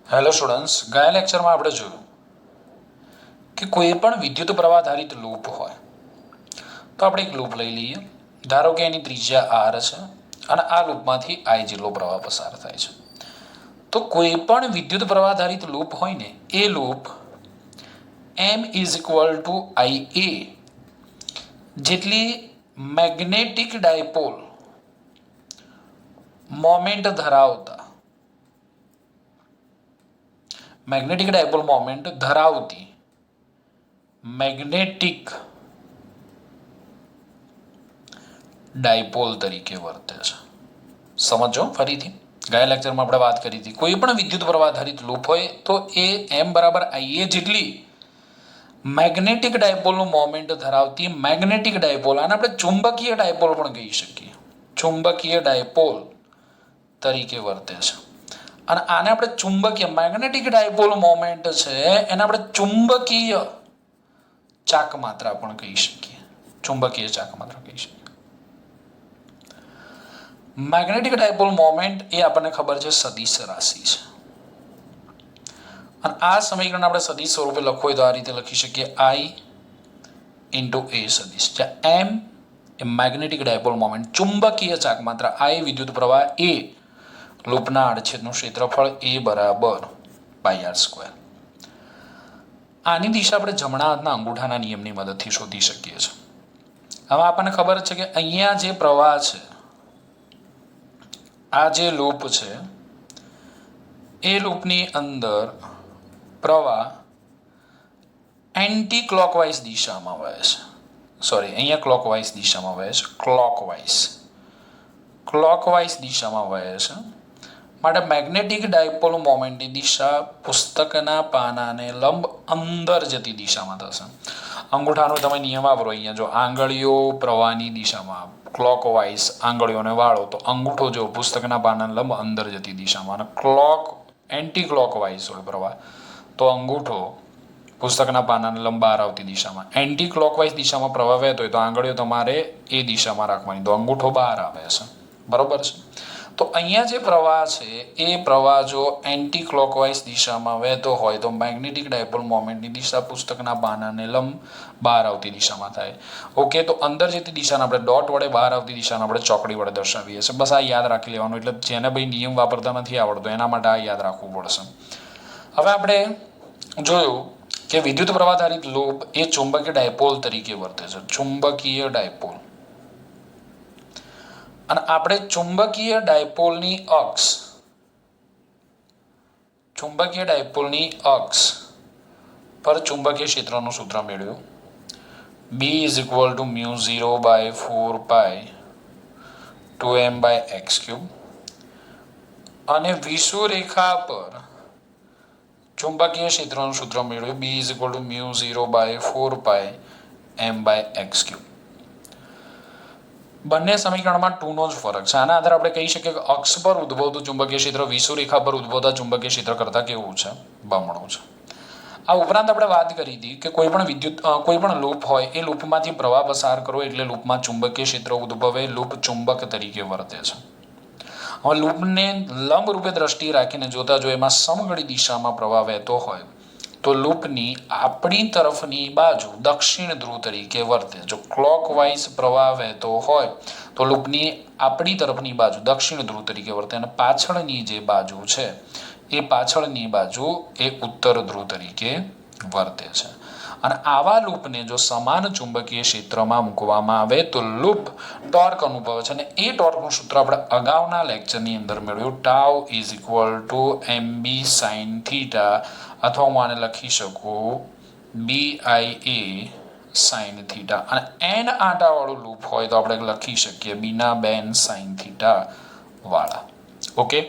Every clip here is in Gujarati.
હેલો સ્ટુડન્ટ્સ, ગયા લેક્ચરમાં આપણે જોયું કે કોઈ પણ વિદ્યુત પ્રવાહ આધારિત લૂપ હોય તો આપણે એક લૂપ લઈ લઈએ. ધારો કે એની ત્રિજ્યા આર છે અને આ લૂપમાંથી આઈ જેટલો પ્રવાહ પસાર થાય છે. તો કોઈ પણ વિદ્યુત પ્રવાહ આધારિત લૂપ હોય ને એ loop M is equal to I A જેટલી મેગ્નેટિક ડાયપોલ મોમેન્ટ ધરાવતા મેગ્નેટિક ડાયપોલ મોમેન્ટ ધરાવતી મેગ્નેટિક ડાયપોલ તરીકે વર્તે છે. સમજો ફરીથી, ગયા લેક્ચરમાં આપણે વાત કરી હતી કોઈ પણ વિદ્યુત પ્રવાહ આધારિત લૂપ હોય તો એ એમ બરાબર આઈ એ જેટલી મેગ્નેટિક ડાયપોલનું મોમેન્ટ ધરાવતી મેગ્નેટિક ડાયપોલ, આને આપણે ચુંબકીય ડાયપોલ પણ કહી શકીએ, ચુંબકીય ડાયપોલ તરીકે વર્તે છે. અને આને આપણે ચુંબકીય મેગ્નેટિક ડાયપોલ મોમેન્ટ છે એને આપણે ચુંબકીય ચાક માત્રા પણ કહી શકીએ, ચુંબકીય ચાક માત્રા કહી શકીએ. મેગ્નેટિક ડાયપોલ મોમેન્ટ એ આપણને ખબર છે સદિશ રાશિ છે. અને આ સમીકરણ આપણે સદિશ સ્વરૂપે લખવું હોય તો આ રીતે લખી શકીએ, આઈ ઇન્ટુ એ સદિશ, જ્યાં એમ એ મેગ્નેટિક ડાયપોલ મોમેન્ટ, ચુંબકીય ચાક માત્રા, આઈ વિદ્યુત પ્રવાહ, એ લૂપના આડછેદનું ક્ષેત્રફળ, એ બરાબર પાઈ આર સ્ક્વેર. આની દિશા આપણે જમણા હાથના અંગૂઠાના નિયમની મદદથી શોધી શકીએ છીએ. હવે આપણને ખબર છે કે અહીંયા જે પ્રવાહ છે, આ જે લૂપ છે એ લૂપની અંદર પ્રવાહ એન્ટી ક્લોકવાઇઝ દિશામાં વહે છે. સોરી, અહીંયા ક્લોકવાઇઝ દિશામાં વહે છે, ક્લોકવાઇઝ દિશામાં વહે છે. માટે મેગ્નેટિક ડાયપોલ મોમેન્ટની દિશા પુસ્તકના પાનાને લંબ અંદર જતી દિશામાં થશે. અંગૂઠાનો તમે નિયમ વાપરો, અહીંયા જો આંગળીઓ પ્રવાહની દિશામાં ક્લોકવાઇઝ આંગળીઓને વાળો તો અંગૂઠો જો પુસ્તકના પાનાને લંબ અંદર જતી દિશામાં, અને એન્ટી ક્લોકવાઇઝ હોય પ્રવાહ તો અંગૂઠો પુસ્તકના પાનાને લંબ બહાર આવતી દિશામાં. એન્ટી ક્લોકવાઇઝ દિશામાં પ્રવાહ વહેતો હોય તો આંગળીઓ તમારે એ દિશામાં રાખવાની, તો અંગૂઠો બહાર આવે છે. બરોબર છે. તો અહીંયા જે પ્રવાહ છે એ પ્રવાહ જો એન્ટી ક્લોકવાઇઝ દિશામાં વહેતો હોય તો મેગ્નેટિક ડાયપોલ મોમેન્ટની દિશા પુસ્તકના પાનાને લંબ બહાર આવતી દિશામાં થાય. ઓકે, તો અંદર જતી દિશાને આપણે ડોટ વડે, બહાર આવતી દિશાને આપણે ચોકડી વડે દર્શાવીએ છીએ. બસ આ યાદ રાખી લેવાનું. એટલે જેને ભાઈ નિયમ વાપરતા નથી આવડતો એના માટે આ યાદ રાખવું પડશે. હવે આપણે જોયું કે વિદ્યુત પ્રવાહ આધારિત લૂપ એ ચુંબકીય ડાયપોલ તરીકે વર્તે છે, ચુંબકીય ડાયપોલ. અને આપણે ચુંબકીય ડાયપોલની અક્ષ પર ચુંબકીય ક્ષેત્રનું સૂત્ર મેળવ્યું. B is equal to mu 0/4 2m/x³. અને વિષુવરેખા પર ચુંબકીય ક્ષેત્રનું સૂત્ર મેળવ્યું, B is equal to mu 0/4 m/x³. બંને સમીકરણમાં 2 નો જ ફરક છે. આના આધારે આપણે કહી શકીએ કે અક્ષ પર ઉદ્ભવતું ચુંબકીય ક્ષેત્ર વિષુવરેખા પર ઉદ્ભવતા ચુંબકીય ક્ષેત્ર કરતાં કેવું છે? બમણું છે. આ ઉપરાંત આપણે વાત કરી હતી કે કોઈ પણ લૂપ હોય એ લૂપમાંથી પ્રવાહ પસાર કરવો એટલે લૂપમાં ચુંબકીય ક્ષેત્ર ઉદ્ભવે, લૂપ ચુંબક તરીકે વર્તે છે. હવે લૂપને લંબ રૂપે દ્રષ્ટિએ રાખીને જોતા જો એમાં સમઘડી દિશામાં પ્રવાહ વહેતો હોય તો લૂપની આપણી તરફની બાજુ દક્ષિણ ધ્રુવ તરીકે વર્તે. જો ક્લોકવાઇઝ પ્રવાહ વહેતો હોય તો લૂપની આપણી તરફની બાજુ દક્ષિણ ધ્રુવ તરીકે વર્તે, અને પાછળની જે બાજુ છે એ પાછળની બાજુ એ ઉત્તર ધ્રુવ તરીકે વર્તે છે. અને આવા લૂપને જો સમાન ચુંબકીય ક્ષેત્રમાં મૂકવામાં આવે તો લૂપ ટોર્ક અનુભવે છે. અને એ ટોર્કનું સૂત્ર આપણે અગાઉના લેક્ચરની અંદર મેળવ્યું, tau is equal two mb sin theta, અથવા હું આને લખી શકું BIA sin થીટા. અને n આંટાવાળું લૂપ હોય તો આપણે લખી શકીએ બીના બેન sin થીટા વાળા. ઓકે,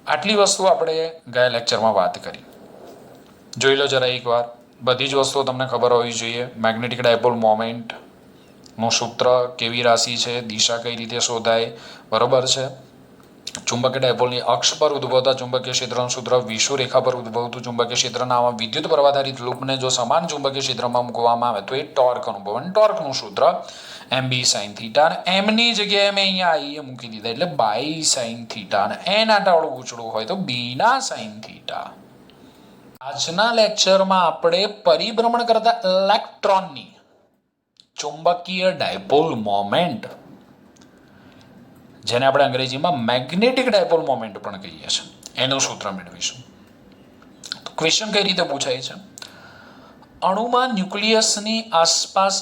આટલી વસ્તુ આપણે ગયા લેક્ચરમાં વાત કરી. જોઈ લો જરા એકવાર. બધી જ વસ્તુઓ તમને ખબર હોવી જોઈએ. મેગ્નેટિક ડાયપોલ મોમેન્ટનું સૂત્ર, કેવી રાશિ છે, દિશા કઈ રીતે શોધાય, બરોબર છે. ચુંબકીય ડાયપોલની અક્ષ પર ઉદ્ભવતા ચુંબકીય ક્ષેત્રનું સૂત્ર વિષુવરેખા પર ઉદ્ભવતું ચુંબકીય ક્ષેત્રના આમાં વિદ્યુત પ્રવાધારિત લૂપને જો સમાન ચુંબકીય ક્ષેત્રમાં મૂકવામાં આવે તો એ ટોર્ક અનુભવે અને ટોર્કનું સૂત્ર MB sin થીટા અને એમની જગ્યાએ મેં અહીંયા આઈએ મૂકી દીધા એટલે બાય sin થીટા અને એન આટાવાળું પૂછડું હોય તો બીના sin થીટા. આજના લેક્ચરમાં આપણે પરિભ્રમણ કરતા ઇલેક્ટ્રોનની ચુંબકીય ડાયપોલ મોમેન્ટ, જેને આપણે અંગ્રેજીમાં મેગ્નેટિક ડાયપોલ મોમેન્ટ પણ કહીએ છીએ, એનું સૂત્ર મેળવીશું. ક્વેશ્ચન કઈ રીતે પૂછાય છે? અણુમાં ન્યુક્લિયસની આસપાસ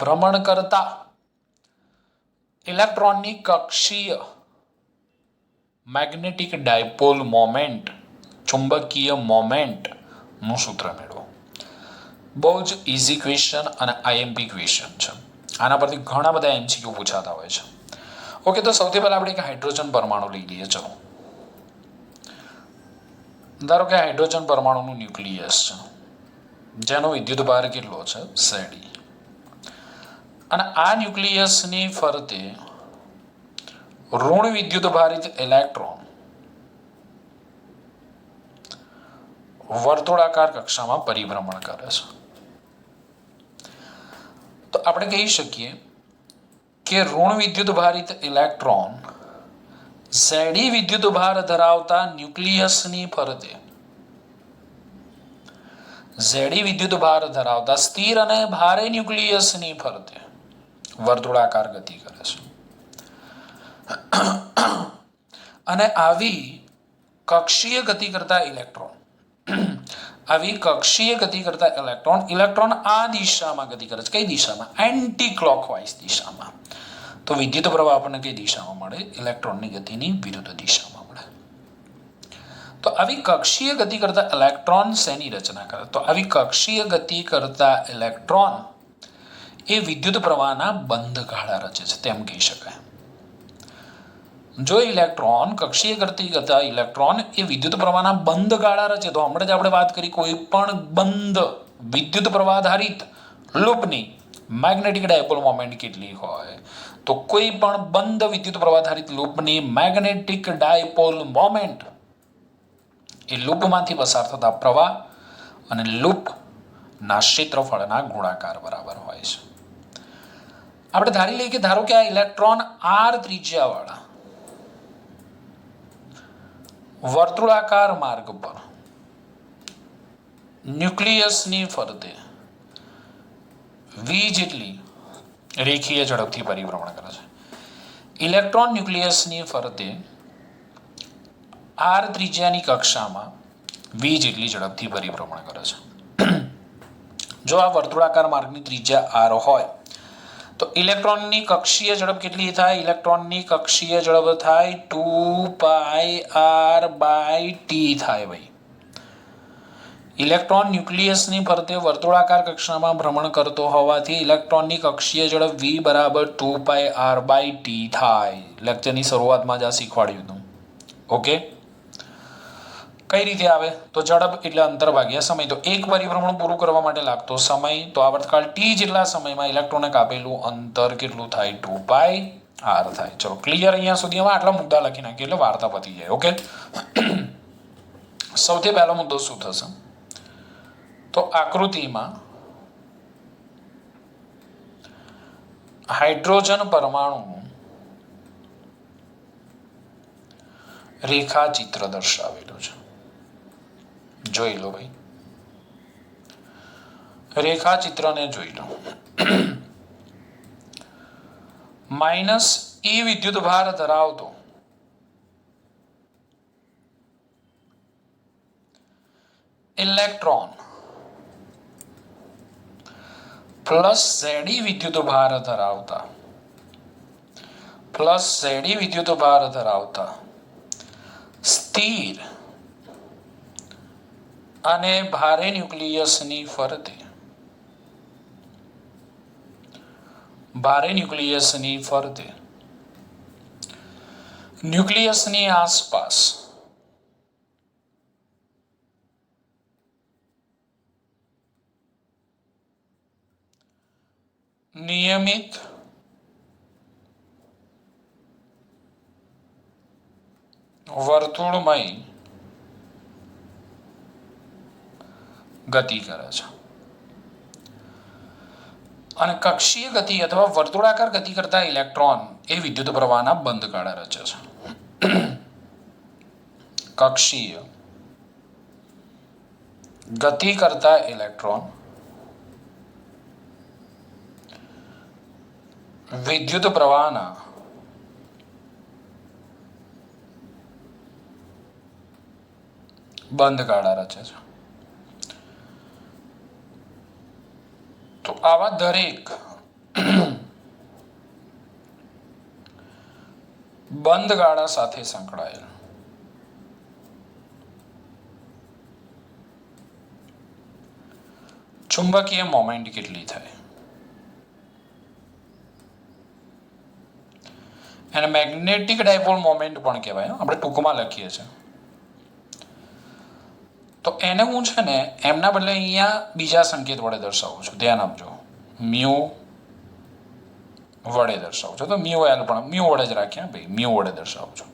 ભ્રમણ કરતા ઇલેક્ટ્રોનની કક્ષીય મેગ્નેટિક ડાયપોલ મોમેન્ટ, ચુંબકીય મોમેન્ટ નું સૂત્ર મેળવો. બહુ જ ઇઝી ક્વેશ્ચન અને આઈએમપી ક્વેશ્ચન છે. આના પરથી ઘણા બધા MCQ પૂછાતા હોય છે. ઓકે, તો સૌથી પહેલા આપણે એક હાઇડ્રોજન પરમાણુ લઈ લઈએ. ચલો, ધારો કે હાઇડ્રોજન પરમાણુનું ન્યુક્લિયસ છે, જેનો વિદ્યુત ભાર કેટલો છે? Zd. અને આ ન્યુક્લિયસની ફરતે ઋણ વિદ્યુત ભારિત ઇલેક્ટ્રોન વર્તુળાકાર કક્ષામાં પરિભ્રમણ કરે છે. તો આપણે કહી શકીએ કે ઋણ વિદ્યુત ભારિત ઇલેક્ટ્રોન Zd વિદ્યુત ભાર ધરાવતા ન્યુક્લિયસની ફરતે સ્થિર અને ભારે ન્યુક્લિયસની ફરતે વર્તુળાકાર ગતિ કરે છે. અને આવી કક્ષીય ગતિ કરતા ઇલેક્ટ્રોન આ દિશામાં ગતિ કરે છે. કઈ દિશામાં? એન્ટી ક્લોકવાઇઝ દિશામાં. તો વિદ્યુત પ્રવાહ આપણને કઈ દિશામાં મળે? ઇલેક્ટ્રોનની ગતિની વિરુદ્ધ દિશામાં મળે. તો આવી કક્ષીય ગતિ કરતા ઇલેક્ટ્રોન શેની રચના કરે? તો આવી કક્ષીય ગતિ કરતા ઇલેક્ટ્રોન એ વિદ્યુત પ્રવાહના બંધ ગાળા રચે છે, તેમ કહી શકાય. જો ઇલેક્ટ્રોન કક્ષીય ગતિ કરતા ઇલેક્ટ્રોન એ વિદ્યુત પ્રવાહના બંધ ગાળા રચે, તો હમણાં જ આપણે વાત કરી કોઈ પણ બંધ વિદ્યુત પ્રવાહ આધારિત લૂપની મેગ્નેટિક ડાયપોલ મોમેન્ટ કેટલી હોય? તો કોઈ પણ બંધ વિદ્યુત પ્રવાહ આધારિત લૂપની મેગ્નેટિક ડાયપોલ મોમેન્ટ એ લૂપમાંથી પસાર થતા પ્રવાહ અને લૂપના ક્ષેત્રફળના ગુણાકાર બરાબર હોય છે. આપણે ધારી લઈએ કે ધારો કે આ ઇલેક્ટ્રોન R ત્રિજ્યાવાળા વર્તુળાકાર માર્ગ પર ન્યુક્લિયસની ફરતે v જેટલી રેખીય ઝડપથી પરિભ્રમણ કરે છે. ઇલેક્ટ્રોન ન્યુક્લિયસની ફરતે R ત્રિજ્યાની કક્ષામાં v જેટલી ઝડપથી પરિભ્રમણ કરે છે. જો આ વર્તુળાકાર માર્ગની ત્રિજ્યા R હોય તો ઇલેક્ટ્રોનની કક્ષીય ઝડપ કેટલી થાય? ઇલેક્ટ્રોનની કક્ષીય ઝડપ થાય 2πr/t થાય ભાઈ. ઇલેક્ટ્રોન ન્યુક્લિયસની ફરતે વર્તુળાકાર કક્ષામાં ભ્રમણ કરતો હોવાથી ઇલેક્ટ્રોનની કક્ષીય ઝડપ v બરાબર 2πr/t થાય. લેક્ચરની શરૂઆતમાં જ આ શીખવાડ્યું હતું. ઓકે, કઈ રીતે આવે? તો ઝડપ એટલે અંતર ભાગ્યા સમય. તો એક પરિભ્રમણ પૂરું કરવા માટે લાગતો સમય, તો આવર્તકાળ t જેટલા સમયમાં ઇલેક્ટ્રોને કાપેલું અંતર કેટલું થાય? 2πr થાય. ચલો, ક્લિયર? અહીંયા સુધીમાં આટલા મુદ્દા લખી નાખીએ એટલે વાર્તા પતી જાય. ઓકે, સૌથી પહેલો મુદ્દો શું થશે? તો આકૃતિમાં હાઇડ્રોજન પરમાણુનું રેખાચિત્ર દર્શાવેલું છે. જોઈ લો ભાઈ, રેખાચિત્રને જોઈ લો. -e વિદ્યુત ભાર ધરાવતો ઇલેક્ટ્રોન પ્લસ Zd વિદ્યુત ભાર ધરાવતા સ્થિર અને ભારે ન્યુક્લિયસની ફરતે ન્યુક્લિયસની આસપાસ નિયમિત વર્તુળમય ગતિ કરે છે અને કક્ષીય ગતિ અથવા વર્તુળાકાર ગતિ કરતા ઇલેક્ટ્રોન એ વિદ્યુત પ્રવાહના બંધ ગાળા રચે છે. કક્ષીય ગતિ કરતા ઇલેક્ટ્રોન વિદ્યુત પ્રવાહના બંધ ગાળા રચે છે. તો આવા દરેક બંધ ગાળા સાથે સંકળાયેલ ચુંબકીય મોમેન્ટ કેટલી થાય એને મેગ્નેટિક ડાયપોલ મોમેન્ટ પણ કહેવાય. આપણે ટૂંકમાં લખીએ છીએ તો એને હું છે ને એમના બદલે અહીંયા બીજા સંકેત વડે દર્શાવું છું. ધ્યાન આપજો. મ્યુ વડે દર્શાવું છું. તો મ્યુ એલ પણ મ્યુ વડે જ રાખીએ ભાઈ, મ્યુ વડે દર્શાવું છું.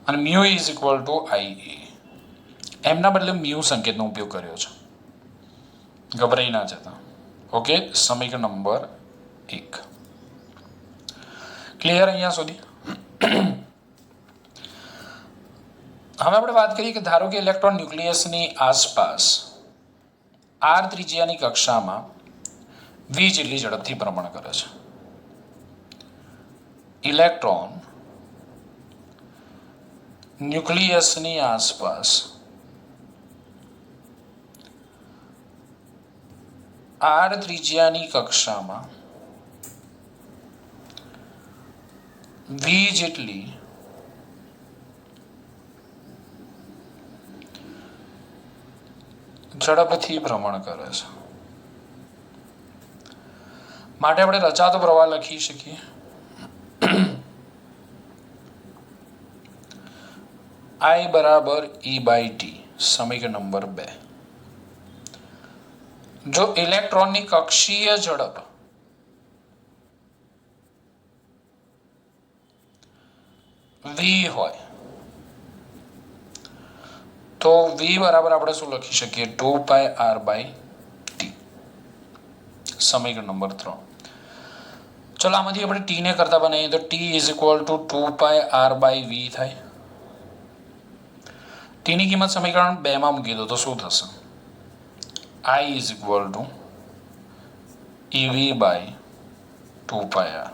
અને mu is equal to I એ. એમના બદલે મ્યુ સંકેતનો ઉપયોગ કર્યો છે. ગભરાઈ ના જતા. ઓકે, સમીકરણ નંબર 1 ક્લિયર અહીંયા સુધી. હવે આપણે વાત કરીએ કે ધારો કે ઇલેક્ટ્રોન ન્યુક્લિયસની આસપાસ આર ત્રિજ્યાની કક્ષામાં વી જેટલી ઝડપથી ભ્રમણ કરે છે. ઇલેક્ટ્રોન ન્યુક્લિયસની આસપાસ આર ત્રિજ્યાની કક્ષામાં વી જેટલી ઝડપથી ભ્રમણ કરે છે. માટે આપણે રચાતો પ્રવાહ લખી શકીએ I બરાબર E/T. સમીકરણ નંબર 2. જો ઇલેક્ટ્રોનની કક્ષીય ઝડપ v હોય તો v બરાબર આપણે શું લખી શકીએ 2πr/t. સમીકરણ નંબર 3. ચલો આમાંથી આપણે t ને કરતા બનાવીએ તો t is equal two 2πr/v થાય. t ની કિંમત સમીકરણ 2 માં મૂકી દો તો શું થશે? I is equal two EV/2πr.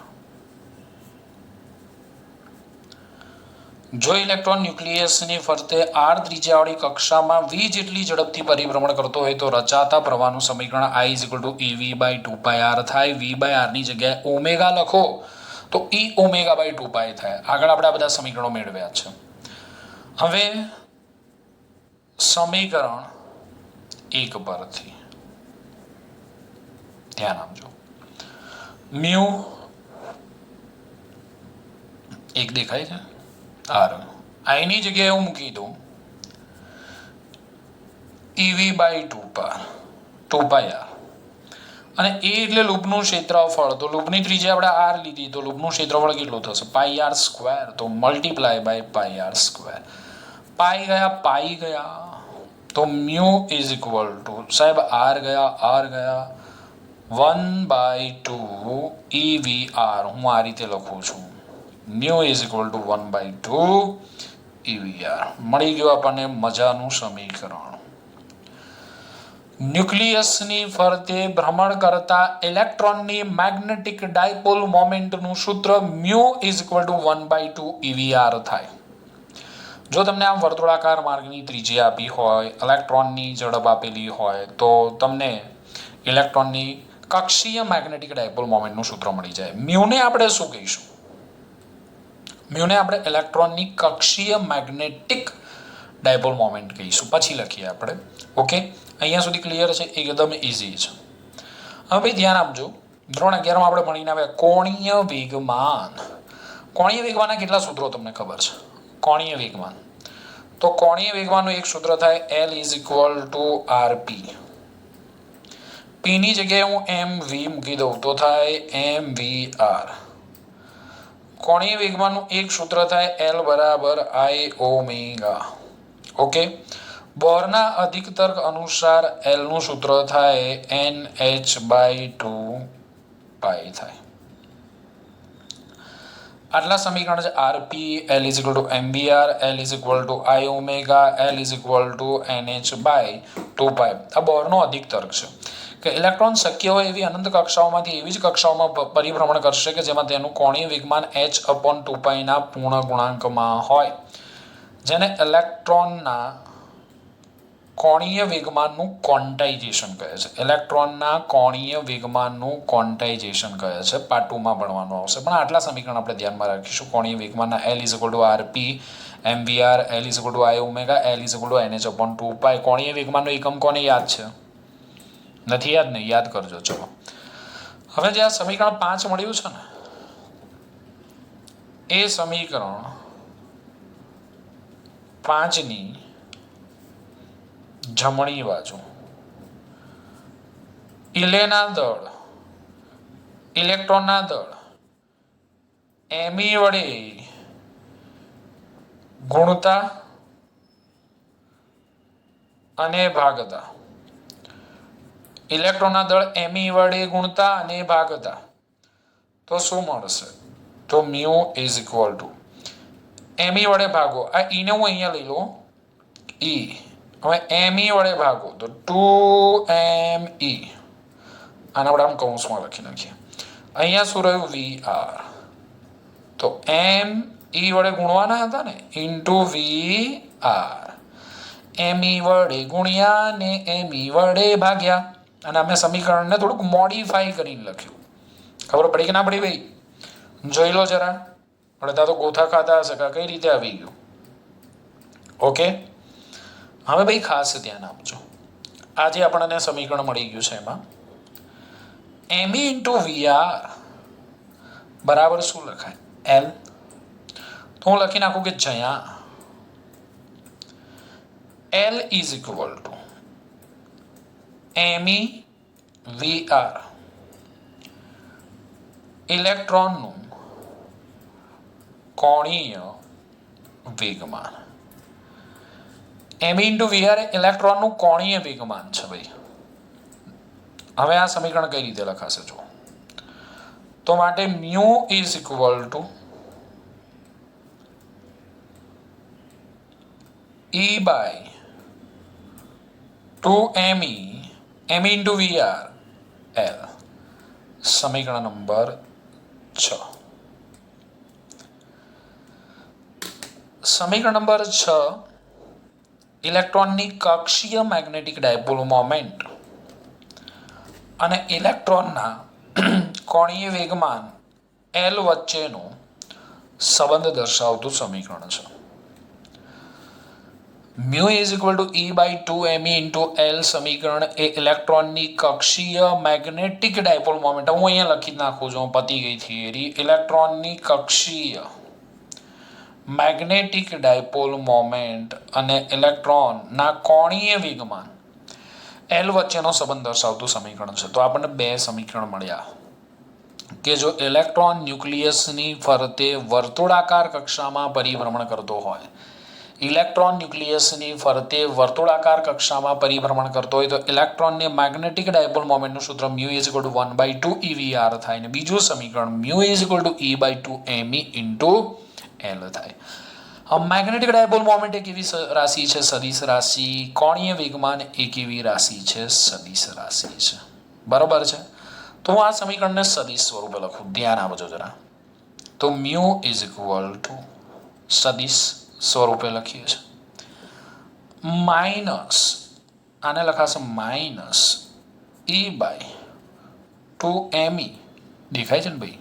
જો ઇલેક્ટ્રોન ન્યુક્લિયસની ફરતે r ત્રિજ્યાવાળી કક્ષામાં v જેટલી ઝડપથી પરિભ્રમણ કરતો હોય તો રચાતા પ્રવાહનું સમીકરણ I is equal two EV/2πr થાય. v/r ની જગ્યાએ ઓમેગા લખો તો E ω/2π થાય. આગળ આપણે આ બધા સમીકરણો મેળવ્યા છે. હવે સમીકરણ 1 પરથી ધ્યાન આપજો. મ્યુ 1 દેખાય છે. r આઈની જગ્યાએ હું મૂકી દઉં EV/2πr અને એ એટલે લૂપનું ક્ષેત્રફળ. તો લૂપની ત્રિજ્યા આપણે r લીધી તો લૂપનું ક્ષેત્રફળ કેટલું થશે? πr². તો મલ્ટીપ્લાય બાય πr². પાઈ ગયા તો મ્યુ ઇઝ ઇક્વલ ટુ સાહેબ r ગયા 1/2 EVR. હું આ રીતે લખું છું. Mu is equal two 1/2 EVR. મળી ગયું આપણને મજાનું સમીકરણ. ન્યુક્લિયસની ફરતે ભ્રમણ કરતા ઇલેક્ટ્રોનની મેગ્નેટિક ડાયપોલ મોમેન્ટનું સૂત્ર mu is equal two 1/2 EVR થાય. જો તમને આમ વર્તુળાકાર માર્ગની ત્રિજ્યા આપી હોય, ઇલેક્ટ્રોનની ઝડપ આપેલી હોય તો તમને ઇલેક્ટ્રોનની કક્ષીય મેગ્નેટિક ડાયપોલ મોમેન્ટનું સૂત્ર મળી જાય. મ્યુને આપણે શું કહીશું? મ્યુને આપણે ઇલેક્ટ્રોનની કક્ષીય મેગ્નેટિક ડાયપોલ મોમેન્ટ કહીશું. પછી લખીએ આપણે. ઓકે, અહીંયા સુધી ક્લિયર છે? એકદમ ઇઝી છે. હવે ધ્યાન આપજો. ધોરણ 11 માં આપણે ભણીને આવ્યા કોણીય વેગમાન. કોણીય વેગમાનના કેટલા સૂત્રો તમને ખબર છે? કોણીય વેગમાન, તો કોણીય વેગમાનનું એક સૂત્ર થાય L is equal two RP. P ની જગ્યાએ હું mv મૂકી દઉં તો થાય mvr. કોણીય વેગમાનનું એક સૂત્ર થાય L બરાબર I ઓમેગા. ઓકે, બોરના અધિક તર્ક અનુસાર L નું સૂત્ર થાય NH/2 પાઈ થાય. આટલા સમીકરણ છે. RP L is equal two MBR, L is equal two I omega, L is equal two NH/2 પાઈ. આ બોરનો અધિક તર્ક છે કે ઇલેક્ટ્રોન શક્ય હોય એવી અનંત કક્ષાઓમાંથી એવી જ કક્ષાઓમાં પરિભ્રમણ કરશે કે જેમાં તેનું કોણીય વેગમાન h/2 પાઈના પૂર્ણ ગુણાંકમાં હોય, જેને ઇલેક્ટ્રોનના કોણીય વેગમાનનું ક્વોન્ટાઇઝેશન કહે છે. ઇલેક્ટ્રોનના કોણીય વેગમાનનું ક્વોન્ટાઇઝેશન કહે છે. પાર્ટ 2 માં ભણવાનું આવશે, પણ આટલા સમીકરણ આપણે ધ્યાનમાં રાખીશું. કોણીય વેગમાનના L is equal two RP MVR, L is equal two I omega, L is equal two NH/2 પાઈ. કોણીય વેગમાનનો એકમ કોને યાદ છે? નથી યાદ ને? યાદ કરજો. ચલો, હવે જે આ સમીકરણ 5 મળ્યું છે ને, એ સમીકરણ 5ની જમણી બાજુ ઇલેક્ટ્રોનના દળ એમી વડે ગુણતા અને ભાગતા, ઇલેક્ટ્રોનના દળ એમી વડે ગુણતા અને ભાગતા તો શું મળશે? તો મ્યુ ઇઝ ઇક્વલ ટુ એમી વડે ભાગો, આ ઈને હું અહીંયા લઈ લઉં, ઈ. હવે એમઈ વડે ભાગો તો 2me, આના આપણે આમ કૌંસમાં લખી નાખીએ. અહીંયા શું રહ્યું? VR. તો ME વડે ગુણવાના હતા ને, ઇન્ટુ VR. ME વડે ગુણ્યા ને ME વડે ભાગ્યા, અને અમે સમીકરણને થોડુંક મોડિફાઈ કરીને લખ્યું. ખબર પડી કે ના પડી ભાઈ? જોઈ લો જરા. આપણે તો ગોથા ખાતા હશે કે કઈ રીતે આવી ગયું. ઓકે, હવે ભાઈ ખાસ ધ્યાન આપજો. આજે આપણને સમીકરણ મળી ગયું છે, એમાં ME ઇન્ટુ VR બરાબર શું લખાય? L. તો હું લખી નાખું કે જ્યાં L is equal two ME VR, ઇલેક્ટ્રોનનું કોણીય વેગમાન. ME ઇન્ટુ VR ઇલેક્ટ્રોનનું કોણીય વેગમાન છે ભાઈ. હવે આ સમીકરણ કઈ રીતે લખાશે જો? તો માટે mu is equal to E/2me ME into VR L. સમીકરણ નંબર 6. સમીકરણ નંબર 6, ઇલેક્ટ્રોનની કક્ષીય મેગ્નેટિક ડાયપોલ મોમેન્ટ અને ઇલેક્ટ્રોનના કોણીય વેગમાન L વચ્ચેનો સંબંધ દર્શાવતું સમીકરણ છે. Mu is equal to E/2me into L સમીકરણ એ ઇલેક્ટ્રોનની કક્ષીય મેગ્નેટિક ડાયપોલ મોમેન્ટ, હું અહીંયા લખી નાખું છું, પતી ગઈ થિયરી. ઇલેક્ટ્રોનની કક્ષીય મેગ્નેટિક ડાયપોલ મોમેન્ટ અને ઇલેક્ટ્રોનના કોણીય વેગમાન L વચ્ચેનો સંબંધ દર્શાવતું સમીકરણ છે. તો આપણને બે સમીકરણ મળ્યા કે જો ઇલેક્ટ્રોન ન્યુક્લિયસની ફરતે વર્તુળાકાર કક્ષામાં પરિભ્રમણ કરતો હોય, ઇલેક્ટ્રોન ન્યુક્લિયસની ફરતે વર્તુળાકાર કક્ષામાં પરિભ્રમણ કરતો હોય તો ઇલેક્ટ્રોનને મેગ્નેટિક ડાયપોલ મોમેન્ટનું સૂત્ર mu is equal two 1/2 EVR થાય, ને બીજું સમીકરણ mu is equal to E/2me into L થાય. મેગ્નેટિક ડાયપોલ મોમેન્ટ એક એવી રાશિ છે, સદિશ રાશિ. કોણીય વેગમાન એક એવી રાશિ છે, સદિશ રાશિ છે. બરોબર છે? તો હું આ સમીકરણને સદિશ સ્વરૂપે લખું, ધ્યાન આપજો જરા. તો મ્યુ ઇઝ ઇક્વલ ટુ સદિશ સ્વરૂપે લખીએ છીએ માઇનસ, આને લખાશે માઇનસ E/2me, દેખાય છે ને ભાઈ,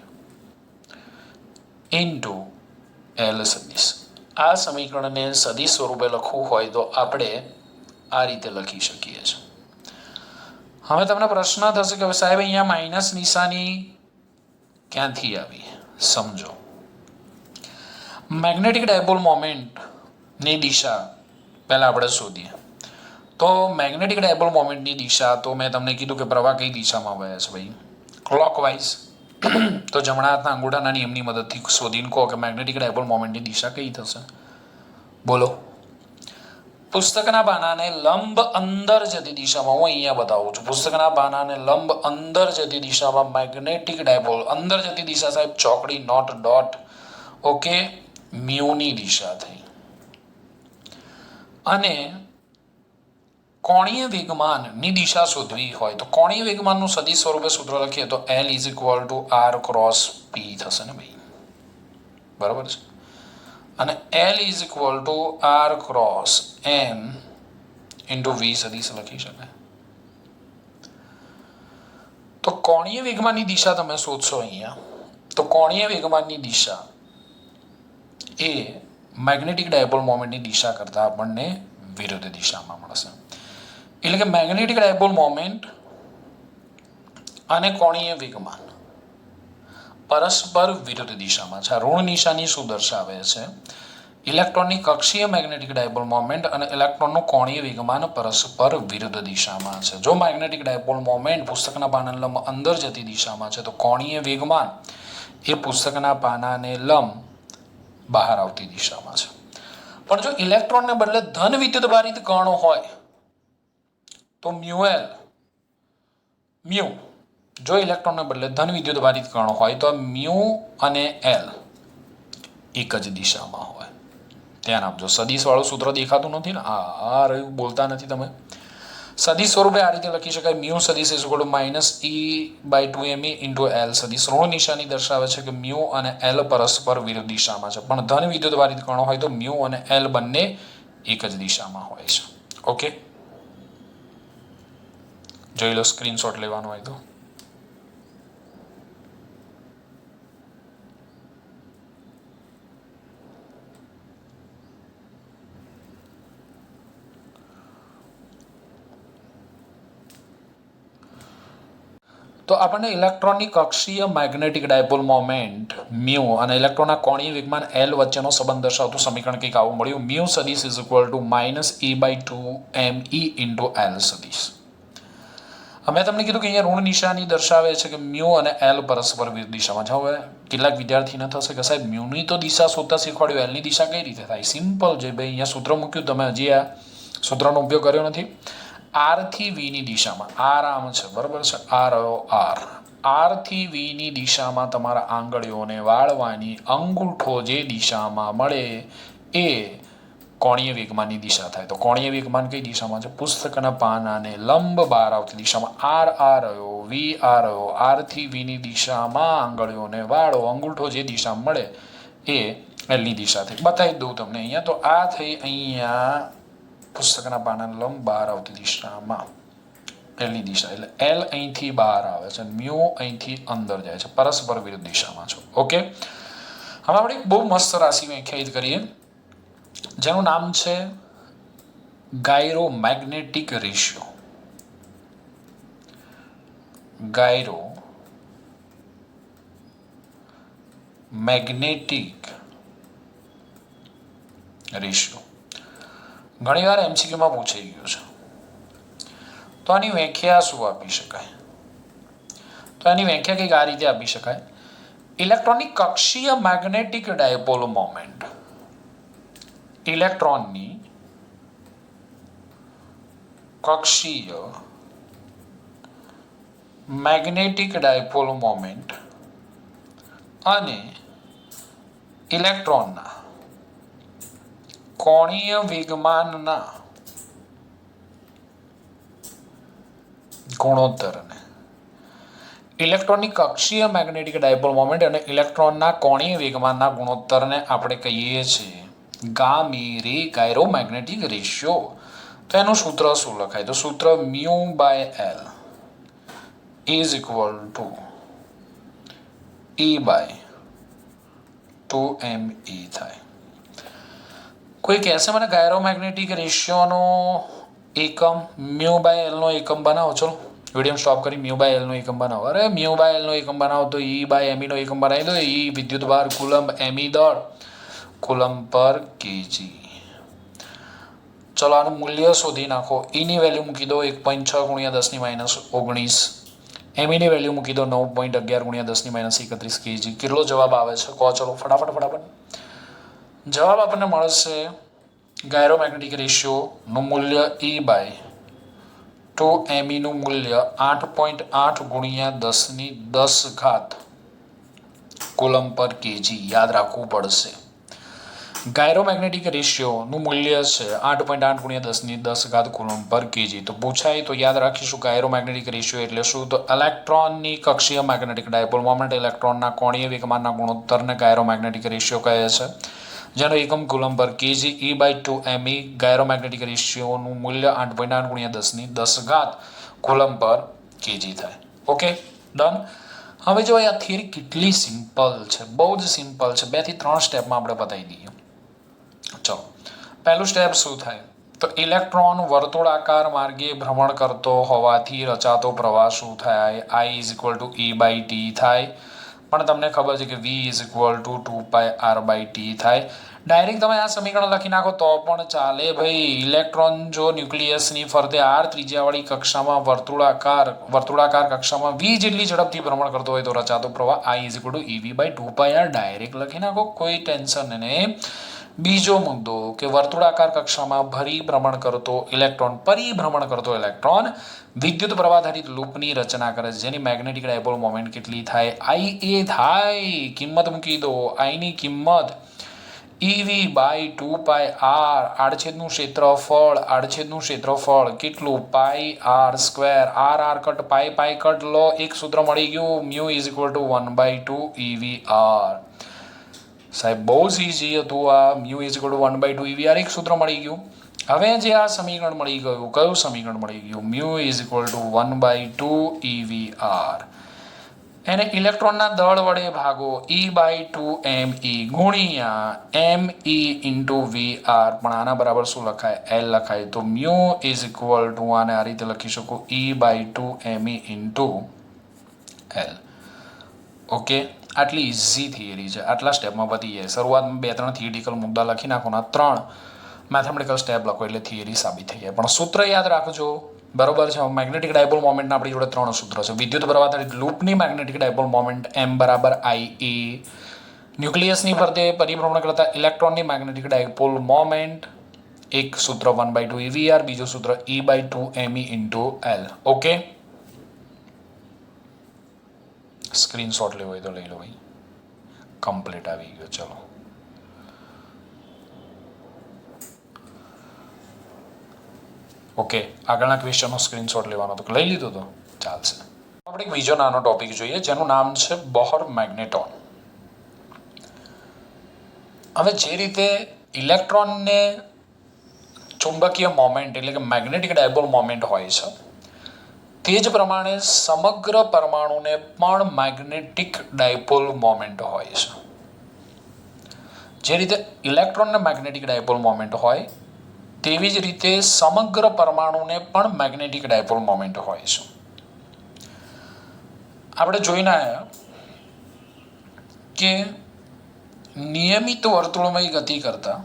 ઇન્ટુ L સદિશ. આ સમીકરણને સદિશ સ્વરૂપે લખવું હોય તો આપણે આ રીતે લખી શકીએ છીએ. હવે તમને પ્રશ્ન થશે કે સાહેબ અહીંયા માઇનસ નિશાની ક્યાંથી આવી? સમજો. મેગ્નેટિક ડાયપોલ મોમેન્ટની દિશા પહેલાં આપણે શોધીએ. તો મેગ્નેટિક ડાયપોલ મોમેન્ટની દિશા તો મેં તમને કીધું કે પ્રવાહ કઈ દિશામાં વહે છે ભાઈ? ક્લોકવાઇઝ. તો જમણા હાથના અંગૂઠાના નિયમની મદદથી શોધીને કહો કે મેગ્નેટિક ડાયપોલ મોમેન્ટની દિશા કઈ થશે. બોલો. પુસ્તકના પાનાને લંબ અંદર જતી દિશામાં, હું અહીંયા બતાવું છું, પુસ્તકના પાનાને લંબ અંદર જતી દિશામાં મેગ્નેટિક ડાયપોલ, અંદર જતી દિશા સાહેબ ચોકડી નોટ ડોટ, ઓકે, મ્યુની દિશા થઈ. અને કોણીય વેગમાનની દિશા શોધવી હોય તો કોણીય વેગમાનનું સદિશ સ્વરૂપે સૂત્ર લખીએ તો L is equal two R cross P થશે ને ભાઈ, બરાબર છે. અને L is equal two R cross M into V સદિશ લખી શકાય. તો કોણીય વેગમાનની દિશા તમે શોધશો અહીંયા, તો કોણીય વેગમાનની દિશા એ મેગ્નેટિક ડાયપોલ મોમેન્ટની દિશા કરતાં આપણને વિરુદ્ધ દિશામાં મળશે. એટલે કે મેગ્નેટિક ડાયપોલ મોમેન્ટ અને કોણીય વેગમાન પરસ્પર વિરુદ્ધ દિશામાં છે. ઋણ નિશાની શું દર્શાવે છે? ઇલેક્ટ્રોનની કક્ષીય મેગ્નેટિક ડાયપોલ મોમેન્ટ અને ઇલેક્ટ્રોનનું કોણીય વેગમાન પરસ્પર વિરુદ્ધ દિશામાં છે. જો મેગ્નેટિક ડાયપોલ મોમેન્ટ પુસ્તકના પાનાને લંબ અંદર જતી દિશામાં છે તો કોણીય વેગમાન એ પુસ્તકના પાનાને લંબ બહાર આવતી દિશામાં છે. પણ જો ઇલેક્ટ્રોનને બદલે ધન વિદ્યુતભારિત કણો હોય તો મ્યુ, જો ઇલેક્ટ્રોનને બદલે ધન વિદ્યુતભારિત કણો હોય તો મ્યુ અને એલ એક જ દિશામાં હોય. ધ્યાન આપજો, સદિશ વાળું સૂત્ર દેખાતું નથી ને, આ રહ્યું, બોલતા નથી તમે. સદિશ સ્વરૂપે આ રીતે લખી શકાય, મ્યુ સદિશ is equal to -E/2me into L સદિશ. ઋણ નિશાની દર્શાવે છે કે મ્યુ અને એલ પરસ્પર વિરુદ્ધ દિશામાં છે, પણ ધન વિદ્યુતભારિત કણો હોય તો મ્યુ અને એલ બંને એક જ દિશામાં હોય છે. ઓકે, જોઈ લો, સ્ક્રીનશોટ લેવાનો હોય તો. તો આપણને ઇલેક્ટ્રોનની કક્ષીય મેગ્નેટિક ડાયપોલ મોમેન્ટ મ્યુ અને ઇલેક્ટ્રોનના કોણીય વેગમાન એલ વચ્ચેનો સંબંધ દર્શાવતું સમીકરણ કંઈક આવું મળ્યું. મ્યુ સદિશ is equal to -E/2me into L સદિશ. મેં તમને કીધું કે અહીંયા ઋણ નિશાની દર્શાવે છે કે મ્યુ અને એલ પરસ્પર વિરુદ્ધ દિશામાં છે. હવે કેટલાક વિદ્યાર્થીને થશે કે સાહેબ મ્યુની તો દિશા શોધતા શીખવાડ્યું, એલની દિશા કઈ રીતે થાય? સિમ્પલ છે ભાઈ, અહીંયા સૂત્ર મૂક્યું, તમે હજી આ સૂત્રનો ઉપયોગ કર્યો નથી. આર થી વીની દિશામાં, આર આમ છે, બરાબર છે, આર થી વીની દિશામાં તમારા આંગળીઓને વાળવાની, અંગૂઠો જે દિશામાં મળે એ કોણીય વેગમાનની દિશા થાય. તો કોણીય વેગમાન કઈ દિશામાં છે? પુસ્તકના પાનાને લંબ બહાર આવતી દિશામાં. આર આ રહ્યો, વી આ રહ્યો, આર થી વીની દિશામાં આંગળીઓને વાળો, અંગૂઠો જે દિશા મળે એ એલની દિશા થઈ. બતાવી દઉં તમને અહીંયા. તો આ થઈ અહીંયા પુસ્તકના પાનાને લંબ બહાર આવતી દિશામાં એલની દિશા, એટલે એલ અહીંથી બહાર આવે છે, મ્યુ અહીંથી અંદર જાય છે, પરસ્પર વિરુદ્ધ દિશામાં છે. ઓકે, હવે આપણે બહુ મસ્ત રાશિ વ્યાખ્યાયિત કરીએ જેનું નામ છે ગાયરોમેગ્નેટિક રેશિયો. ગાયરોમેગ્નેટિક રેશિયો ઘણી વાર એમસીક્યુમાં પૂછાઈ ગયું છે. તો આની વ્યાખ્યા શું આપી શકાય? તો આની વ્યાખ્યા કંઈક આ રીતે આપી શકાય. ઇલેક્ટ્રોનની કક્ષીય મેગ્નેટિક ડાયપોલ મોમેન્ટ, ઇલેક્ટ્રોનની કક્ષીય મેગ્નેટિક ડાયપોલ મોમેન્ટ અને ઇલેક્ટ્રોનના કોણીય વેગમાનના ગુણોત્તરને, ઇલેક્ટ્રોનની કક્ષીય મેગ્નેટિક ડાયપોલ મોમેન્ટ અને ઇલેક્ટ્રોનના કોણીય વેગમાનના ગુણોત્તરને આપણે કહીએ છીએ ગાયરોમેગ્નેટિક રેશિયો. તો એનું સૂત્ર શું લખાય? તો સૂત્ર mu by L is equal to E/2me થાય. કોઈ કહેશે મને ગાયરોમેગ્નેટિક રેશિયોનો એકમ મ્યુ બાય એલનો એકમ બનાવો, ચલો વિડીયો સ્ટોપ કરી મ્યુ બાય એલનો એકમ બનાવો. અરે મ્યુ બાય એલનો એકમ બનાવો તો E/me નો એકમ બનાવી દો. E વિદ્યુતભાર કુલંબ, me દળ કુલંબ પર કેજી. ચલો આનું મૂલ્ય શોધી નાખો. E ની વેલ્યુ મૂકી દો 1.6 × 10⁻19, એમઈની વેલ્યુ મૂકી દો 9.11 × 10⁻31 kg. કેટલો જવાબ આવે છે કહો ચલો ફટાફટ. જવાબ આપણને મળશે ગાયરોમેગ્નેટિક રેશિયોનું મૂલ્ય E/2 નું મૂલ્ય 8.8 × 10⁻10 કુલમ પર કેજી. યાદ રાખવું પડશે. ગાયરોમેગ્નેટિક રેશિયોનું મૂલ્ય છે 8.8 × 10⁻10 કુલમ પર કેજી. તો પૂછાય તો યાદ રાખીશું ગાયરોમેગ્નેટિક રેશિયો એટલે શું? તો ઇલેક્ટ્રોનની કક્ષીય મેગ્નેટિક ડાયપોલ મોમેન્ટ ઇલેક્ટ્રોનના કોણીય વેગમાનના ગુણોત્તરને ગાયરોમેગ્નેટિક રેશિયો કહે છે, જેનો એકમ કુલમ પર કેજી. E/2 me ગાયરોમેગ્નેટિક રેશિયોનું મૂલ્ય 8.8 × 10⁻10 કુલમ પર કેજી થાય. Okay done. હવે જો આ થિયરી કેટલી સિમ્પલ છે, બહુ જ સિમ્પલ છે. 2 થી 3 સ્ટેપમાં આપણે બતાવી દઈએ. ચલો પહેલું સ્ટેપ શું થાય? તો ઇલેક્ટ્રોન વર્તુળાકાર માર્ગે ભ્રમણ કરતો હોવાથી રચાતો પ્રવાહ શું થાય? I = E/T થાય. પણ તમને ખબર છે કે V = 2πr/T થાય. ડાયરેક્ટ તમે આ સમીકરણ લખી નાખો તો પણ ચાલે ભાઈ. ઇલેક્ટ્રોન જો ન્યુક્લિયસની ફરતે r ત્રિજ્યાવાળી કક્ષામાં વર્તુળાકાર કક્ષામાં v જેટલી ઝડપથી ભ્રમણ કરતો હોય તો રચાતો પ્રવાહ I = EV/2πr. ડાયરેક્ટ લખી નાખો, કોઈ ટેન્શન નહીં. બીજો મુદ્દો કે વર્તુળાકાર કક્ષામાં પરિભ્રમણ કરતો ઇલેક્ટ્રોન વિદ્યુત પ્રવાહધારિત લૂપની રચના કરે છે, જેની મેગ્નેટિક ડાયપોલ મોમેન્ટ કેટલી થાય? IA થાય. કિંમત મૂકી દો. I ની કિંમત EV/2πr. આડછેદનું ક્ષેત્રફળ કેટલું? πr². r કટ પાઈ કટ લો, એક સૂત્ર મળી ગયું. μ = 1/2 EVR. સાહેબ બહુ જ ઈઝી હતું આ. μ = 1/2 EVR, એક સૂત્ર મળી ગયું. હવે જે આ સમીકરણ મળી ગયું, કયું સમીકરણ મળી ગયું? μ = 1/2 EVR. એને ઇલેક્ટ્રોનના દળ વડે ભાગો. E/2me ગુણ્યા me × VR. પણ આના બરાબર શું લખાય? L લખાય. તો μ = આને આ રીતે લખી શકો E/2me × L. ઓકે, આટલી ઇઝી થિયરી છે. આટલા સ્ટેપમાં પતી જાય. શરૂઆતમાં 2-3 થિયરિટિકલ મુદ્દા લખી નાખો, 3 મેથેમેટિકલ સ્ટેપ લખો એટલે થિયરી સાબિત થઈ જાય. પણ સૂત્ર યાદ રાખજો, બરોબર છે. મેગ્નેટિક ડાયપોલ મોમેન્ટના આપણી જોડે 3 સૂત્ર છે. વિદ્યુત પ્રવાહધારિત લૂપની magnetic dipole moment M = IA. ન્યુક્લિયસની ફરતે પરિભ્રમણ કરતા ઇલેક્ટ્રોનની મેગ્નેટિક ડાયપોલ મોમેન્ટ, એક સૂત્ર 1/2 EVR, બીજું સૂત્ર E/2me × L. ઓકે, સ્ક્રીનશોટ લેવો હોય તો લઈ લો ભાઈ. કમ્પ્લીટ આવી ગયો. ચલો ઓકે, આગળના ક્વેશ્ચનનો સ્ક્રીનશોટ લેવાનો તો લઈ લીધો તો ચાલશે. આપણે એક બીજો નાનો ટોપિક જોઈએ જેનું નામ છે બોહર મેગ્નેટોન. હવે જે રીતે ઇલેક્ટ્રોનને ચુંબકીય મોમેન્ટ એટલે કે મેગ્નેટિક ડાયપોલ મોમેન્ટ હોય છે, તે જ પ્રમાણે સમગ્ર પરમાણુને પણ મેગ્નેટિક ડાયપોલ મોમેન્ટ હોય છે. જે રીતે ઇલેક્ટ્રોનને મેગ્નેટિક ડાયપોલ મોમેન્ટ હોય તેવી જ રીતે સમગ્ર પરમાણુને પણ મેગ્નેટિક ડાયપોલ મોમેન્ટ હોય છે. આપણે જોઈને આવ્યા કે નિયમિત વર્તુળમય ગતિ કરતા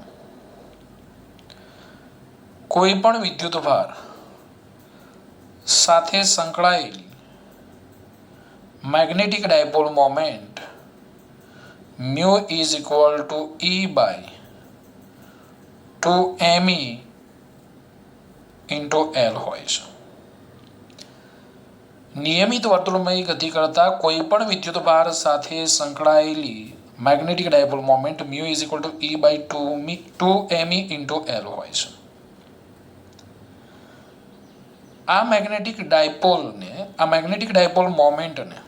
કોઈ પણ વિદ્યુત ભાર સાથે સંકળાયેલી magnetic dipole moment μ = E/2me × L હોય છે. નિયમિત વર્તુળમય ગતિ કરતા કોઈ પણ વિદ્યુત ભાર સાથે સંકળાયેલી magnetic dipole moment μ = E/2me × L હોય છે. આ મેગ્નેટિક ડાયપોલ મોમેન્ટને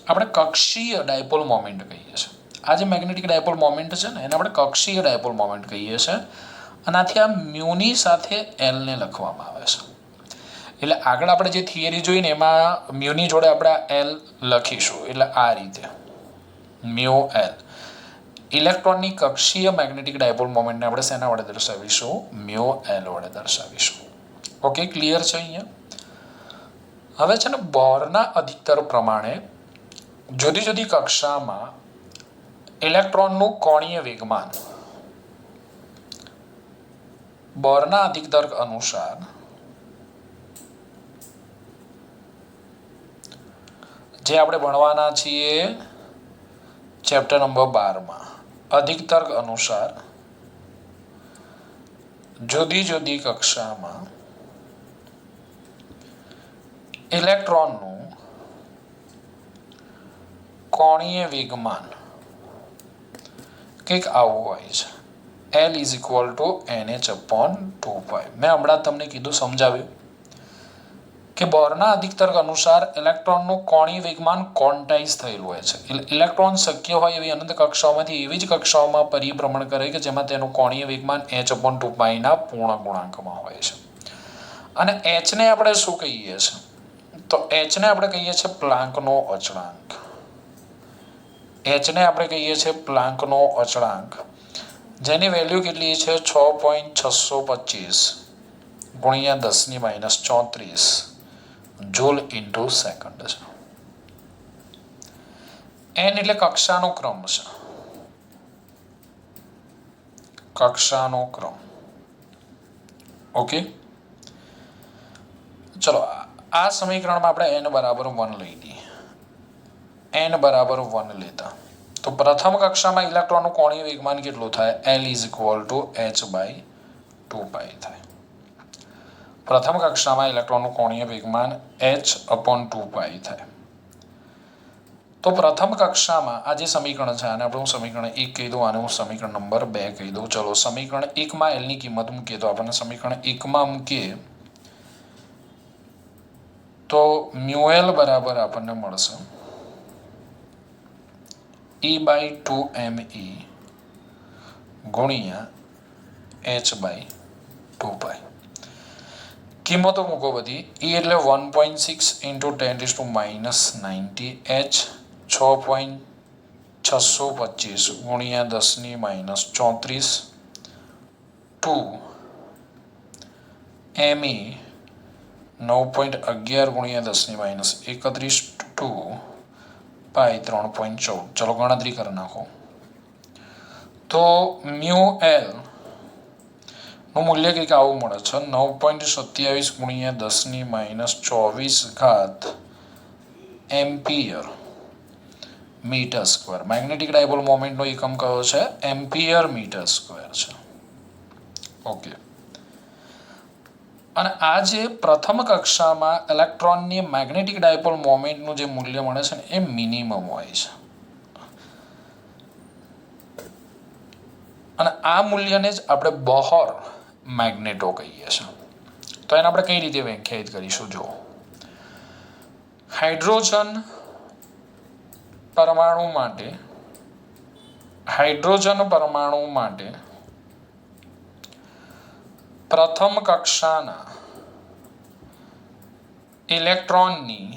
આપણે કક્ષીય ડાયપોલ મોમેન્ટ કહીએ છીએ. આ જે મેગ્નેટિક ડાયપોલ મોમેન્ટ છે ને એને આપણે કક્ષીય ડાયપોલ મોમેન્ટ કહીએ છીએ. આનાથી આ મ્યુની સાથે એલને લખવામાં આવે છે. એટલે આગળ આપણે જે થિયરી જોઈ ને એમાં મ્યુની જોડે આપણે એલ લખીશું. એટલે આ રીતે μ L. ઇલેક્ટ્રોનની કક્ષીય મેગ્નેટિક ડાયપોલ મોમેન્ટને આપણે શેના વડે દર્શાવીશું? μ L વડે દર્શાવીશું. ઓકે, ક્લિયર છે અહીંયા? હવે છે ને બોરના અધિકતર પ્રમાણે જુદી જુદી કક્ષામાં ઇલેક્ટ્રોનનું કોણીય વેગમાન બોરના અધિકતર્ક અનુસાર જે આપણે ભણવાના છીએ ચેપ્ટર નંબર 12 અધિક તર્ક અનુસાર જુદી જુદી કક્ષામાં ઇલેક્ટ્રોનનું કોણીય વેગમાન કંઈક આવું હોય છે L is equal to NH/2π. મેં હમણાં તમને કીધું સમજાવ્યું કે બોરના અધિક તર્ક અનુસાર ઇલેક્ટ્રોનનું કોણીય વેગમાન ક્વોન્ટાઇઝ થયેલું હોય છે. ઇલેક્ટ્રોન શક્ય હોય એવી અનંત કક્ષાઓમાંથી એવી જ કક્ષાઓમાં પરિભ્રમણ કરે કે જેમાં તેનું કોણીય વેગમાન h/2π ના પૂર્ણ ગુણાંકમાં હોય છે. અને h ને આપણે શું કહીએ છીએ? તો h ને આપણે કહીએ છીએ પ્લાન્કનો અચળાંક. h ને આપણે કહીએ છીએ પ્લાન્કનો અચળાંક, જેની વેલ્યુ કેટલી છે 6.625 ગુણ્યા 10⁻34 જૂલ ઇન્ટુ સેકન્ડ છે. n એટલે કક્ષાનો ક્રમ છે, કક્ષાનો ક્રમ. ઓકે, ચલો આ સમીકરણમાં આપણે n બરાબર 1 લઈ લઈએ. n બરાબર 1 લેતા તો પ્રથમ કક્ષામાં ઇલેક્ટ્રોનનું કોણીય વેગમાન કેટલું થાય? L is equal to h/2π થાય. પ્રથમ કક્ષામાં ઇલેક્ટ્રોનનું કોણીય વેગમાન h/2π થાય. તો પ્રથમ કક્ષામાં આ જે સમીકરણ છે આને આપણે હું સમીકરણ 1 કહી દઉં, આને હું સમીકરણ નંબર 2 કહી દઉં. ચલો સમીકરણ 1 માં L ની કિંમત મૂકીએ તો આપણને સમીકરણ 1 માં મૂકીએ તો μL બરાબર આપણને મળશે E/2me ગુણ્યા h/2π. કિંમતો મૂકો બધી. E એટલે 1.6 ઇન્ટુ 10⁻90, h 6.625 ગુણ્યા 10⁻34, 2 me 9.11 ગુણ્યા 10⁻31, 2 પાઈ 3.14. ચલો ગણતરી કરી નાખો. તો μL નું મૂલ્ય કંઈક આવું મળે છે 9.27 ગુણ્યા 10⁻24 ampere metre square. Magnetic dipole મોમેન્ટનો એકમ કયો છે? એમ્પિયર મીટર સ્ક્વેર છે. ઓકે, અને આ જે પ્રથમ કક્ષામાં ઇલેક્ટ્રોનની મેગ્નેટિક ડાયપોલ મોમેન્ટનું જે મૂલ્ય મળે છે ને એ મિનિમમ હોય છે. અને આ મૂલ્યને જ આપણે બોહર મેગ્નેટો કહીએ છીએ. તો એને આપણે કઈ રીતે વ્યાખ્યાયિત કરીશું? જો હાઇડ્રોજન પરમાણુ માટે પ્રથમ કક્ષાના ઇલેક્ટ્રોનની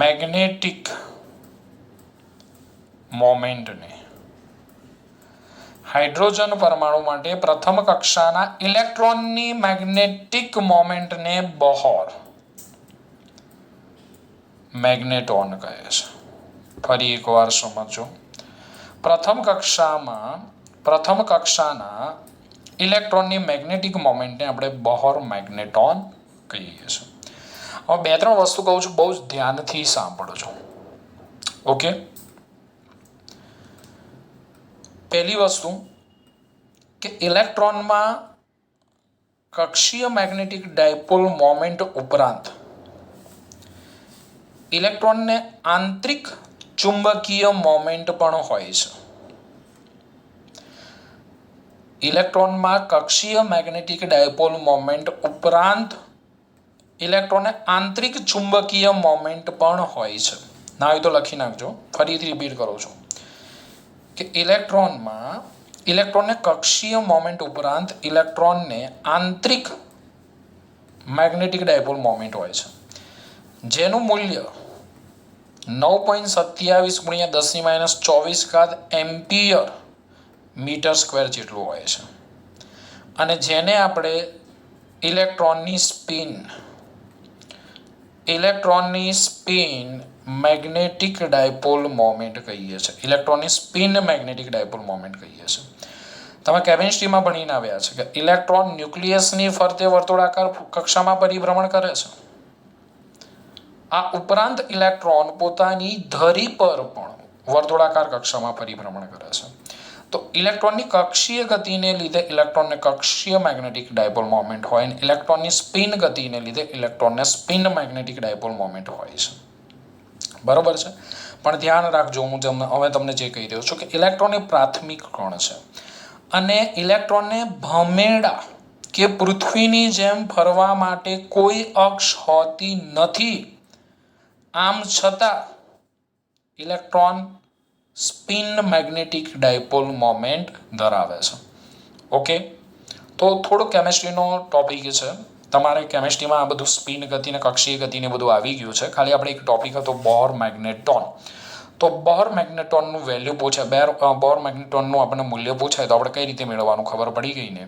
મેગ્નેટિક મોમેન્ટને હાઇડ્રોજન પરમાણુ માટે પ્રથમ કક્ષાના ઇલેક્ટ્રોનની મેગ્નેટિક મોમેન્ટને બોહર મેગ્નેટોન કહે છે. ફરી એકવાર સમજો. પ્રથમ કક્ષાના ઇલેક્ટ્રોનની મેગ્નેટિક મોમેન્ટને આપણે બોહર મેગ્નેટોન કહીએ છીએ. હવે 2-3 વસ્તુ કહું છું, બહુ જ ધ્યાનથી સાંભળજો. ઓકે, પહેલી વસ્તુ કે ઇલેક્ટ્રોનમાં કક્ષીય મેગ્નેટિક ડાયપોલ મોમેન્ટ ઉપરાંત ઇલેક્ટ્રોનને આંતરિક ચુંબકીય મોમેન્ટ પણ હોય છે. ઇલેક્ટ્રોનમાં કક્ષીય મેગ્નેટિક ડાયપોલ મોમેન્ટ ઉપરાંત ઇલેક્ટ્રોનને આંતરિક ચુંબકીય મોમેન્ટ પણ હોય છે. ના હોય તો લખી નાખજો, ફરીથી રિપીટ કરું છું કે ઇલેક્ટ્રોનને કક્ષીય મોમેન્ટ ઉપરાંત ઇલેક્ટ્રોનને આંતરિક મેગ્નેટિક ડાયપોલ મોમેન્ટ હોય છે, જેનું મૂલ્ય 9.27 ગુણ્યા 10⁻24 એમ્પિયર મીટર સ્ક્વેર જેટલું હોય છે. અને જેને આપણે ઇલેક્ટ્રોનની સ્પિન મેગ્નેટિક ડાયપોલ મોમેન્ટ કહીએ છીએ. ઇલેક્ટ્રોનની સ્પિન મેગ્નેટિક ડાયપોલ મોમેન્ટ કહીએ છીએ. તમે કેમિસ્ટ્રીમાં ભણીને આવ્યા છે કે ઇલેક્ટ્રોન ન્યુક્લિયસની ફરતે વર્તુળાકાર કક્ષામાં પરિભ્રમણ કરે છે. આ ઉપરાંત ઇલેક્ટ્રોન પોતાની ધરી પર પણ વર્તુળાકાર કક્ષામાં પરિભ્રમણ કરે છે. તો ઇલેક્ટ્રોનની કક્ષીય ગતિને લીધે ઇલેક્ટ્રોનને કક્ષીય મેગ્નેટિક ડાયપોલ મોમેન્ટ હોય અને ઇલેક્ટ્રોનની સ્પિન ગતિને લીધે ઇલેક્ટ્રોનને સ્પિન મેગ્નેટિક ડાયપોલ મોમેન્ટ હોય છે. બરોબર છે. પણ ધ્યાન રાખજો, હું હવે તમને જે કહી રહ્યો છું કે ઇલેક્ટ્રોન એ પ્રાથમિક કણ છે અને ઇલેક્ટ્રોનને ભમેડા કે પૃથ્વીની જેમ ફરવા માટે કોઈ અક્ષ હોતી નથી. આમ છતાં electron spin magnetic dipole moment ધરાવે છે. ઓકે, તો થોડું કેમિસ્ટ્રીનો ટોપિક છે. તમારે કેમિસ્ટ્રીમાં આ બધું સ્પિન ગતિ ને કક્ષીય ગતિને બધું આવી ગયું છે. ખાલી આપણે એક ટોપિક હતો બોર મેગ્નેટોન. તો બોર મેગ્નેટોનનું વેલ્યુ પૂછાય, બોર મેગ્નેટોનનું આપણને મૂલ્ય પૂછાય તો આપણે કઈ રીતે મેળવવાનું ખબર પડી ગઈ ને.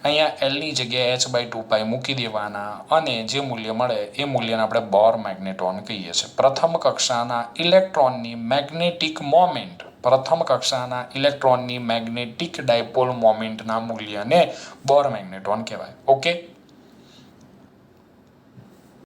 અહીંયા એલની જગ્યાએ h/2π મૂકી દેવાના અને જે મૂલ્ય મળે એ મૂલ્યને આપણે બોર મેગ્નેટોન કહીએ છીએ. પ્રથમ કક્ષાના ઇલેક્ટ્રોનની મેગ્નેટિક મોમેન્ટ, પ્રથમ કક્ષાના ઇલેક્ટ્રોનની મેગ્નેટિક ડાયપોલ મોમેન્ટના મૂલ્યને બોર મેગ્નેટોન કહેવાય. ઓકે.